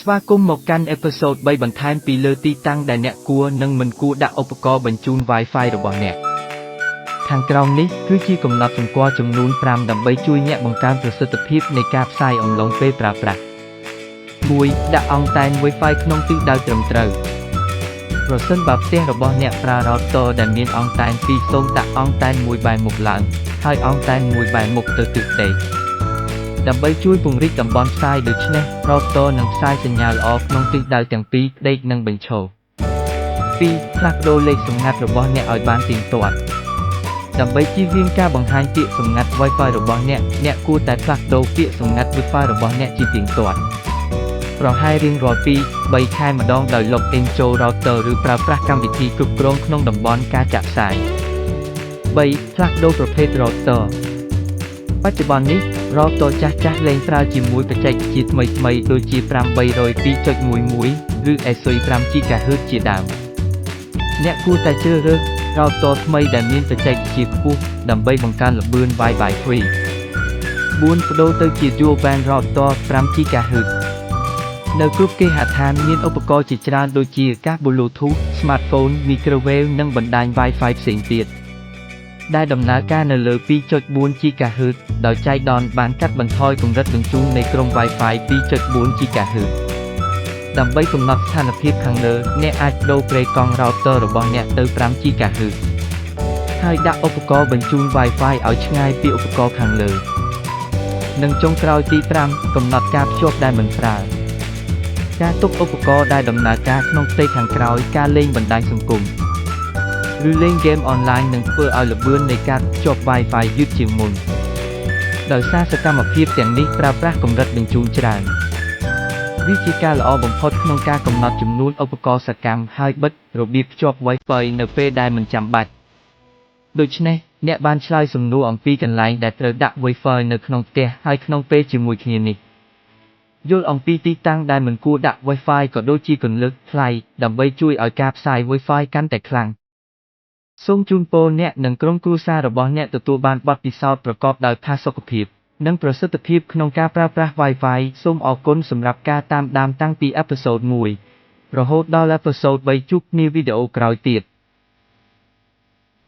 ស្វាគមន៍មកកាន់អេពីសូត 3 បន្ថែមពីលើទីតាំងដែលអ្នកគួរនិងមិនគួរដាក់ឧបករណ៍បញ្ជូន Wi-Fi របស់អ្នកខាងក្រោមនេះគឺជាកំណត់សម្គាល់ចំនួន 5 ដើម្បីជួយអ្នកបង្កើនប្រសិទ្ធភាពនៃការផ្សាយអំឡុងពេលប្រើប្រាស់ 1. ដាក់អង់តែន Wi-Fi ក្នុងទិសដៅត្រឹមត្រូវប្រសិនបើផ្ទះរបស់អ្នកប្រើ router ដែលមានអង់តែនពីរសូមដាក់អង់តែនមួយបែរមុខឡើងហើយអង់តែនមួយបែរមុខទៅទិសដេកដើម្បីជួយពង្រីកតំបន់ផ្សាយដូច្នេះ router នឹងផ្សាយសញ្ញាល្អក្នុងទិសដៅទាំងពីរដេកនិងបញ្ឈរ 2. ផ្លាស់ប្ដូរលេខសម្ងាត់របស់អ្នកឲ្យបានទៀងទាត់ដើម្បីជៀសវាងការបង្ហាញពាក្យសម្ងាត់ Wi-Fi របស់អ្នកគួរតែផ្លាស់ប្ដូរពាក្យសម្ងាត់ Wi-Fi របស់អ្នកជាទៀងទាត់ប្រហែលរៀងរាល់ 2-3 ខែម្ដងដោយលុបចូល router ឬប្រើប្រាស់កម្មវិធីគ្រប់គ្រងក្នុងតំបន់ការចាក់ផ្សាយ 3. ផ្លាស់ប្ដូរប្រភេទ router បច្ចុប្បន្ននេះ router ចាស់ៗលែងប្រើជាមួយបច្ចេកវិទ្យាថ្មីៗដូចជា 5.2.11 ឬ ASUS 5 GHz ជាដើមអ្នកគួរតែជ្រើសរើស router ថ្មីដែលមានបច្ចេកវិទ្យាខ្ពស់ដើម្បីបង្កើនល្បឿន Wi-Fi free 4. ប្ដូរទៅជា Dual Band Router 5 GHz នៅគ្រប់គេហដ្ឋានមានឧបករណ៍ជាច្រើនដូចជាកាស Bluetooth, Smartphone, Microwave និងបណ្ដាញ Wi-Fi ផ្សេងទៀតដែលដំណើរការនៅលើ 2.4 GHz ដោយចៃដន្យបានកាត់បន្ថយកម្រិតបញ្ជូននៃក្រុម Wi-Fi 2.4 GHz ដើម្បីកំណត់ស្ថានភាពខាងលើអ្នកអាចប្ដូរប្រេកង់ router របស់អ្នកទៅ 5 GHz ហើយដាក់ឧបករណ៍បញ្ជូន Wi-Fi ឲ្យឆ្ងាយពីឧបករណ៍ខាងលើនិងចុងក្រោយទី 5 កំណត់ការភ្ជាប់ដែលមិនប្រើការទុកឧបករណ៍ដែលដំណើរការក្នុងផ្ទៃខាងក្រោយការលេងបណ្ដាញសង្គមឬលេងហ្គេមអនឡាញនឹងធ្វើឲ្យល្បឿននៃការភ្ជាប់ Wi-Fi យឺតជាងមុនដោយសារសកម្មភាពទាំងនេះប្រើប្រាស់កម្រិតបញ្ជូនច្រើនវាជាការល្អបំផុតក្នុងការកំណត់ចំនួនឧបករណ៍សកម្មហើយបិទរបៀបភ្ជាប់ Wi-Fi នៅពេលដែលមិនចាំបាច់ដូច្នេះអ្នកបានឆ្លើយសំណួរអំពីកន្លែងដែលត្រូវដាក់ Wi-Fi នៅក្នុងផ្ទះហើយក្នុងពេលជាមួយគ្នានេះយល់អំពីទីតាំងដែលមិនគួរដាក់ Wi-Fi ក៏ដូចជាគន្លឹះថ្លៃដើម្បីជួយឲ្យការផ្សាយ Wi-Fi កាន់តែខ្លាំងសូមជូនពរអ្នកនិងក្រុមគ្រួសាររបស់អ្នកទទួលបានបទពិសោធន៍ប្រកបដោយផាសុកភាពនិងប្រសិទ្ធភាពក្នុងការប្រើប្រាស់ Wi-Fi សូមអរគុណសម្រាប់ការតាមដានតាំងពីអេពីសូត 1 រហូតដល់អេពីសូត 3 ជួបគ្នាវីដេអូក្រោយទៀត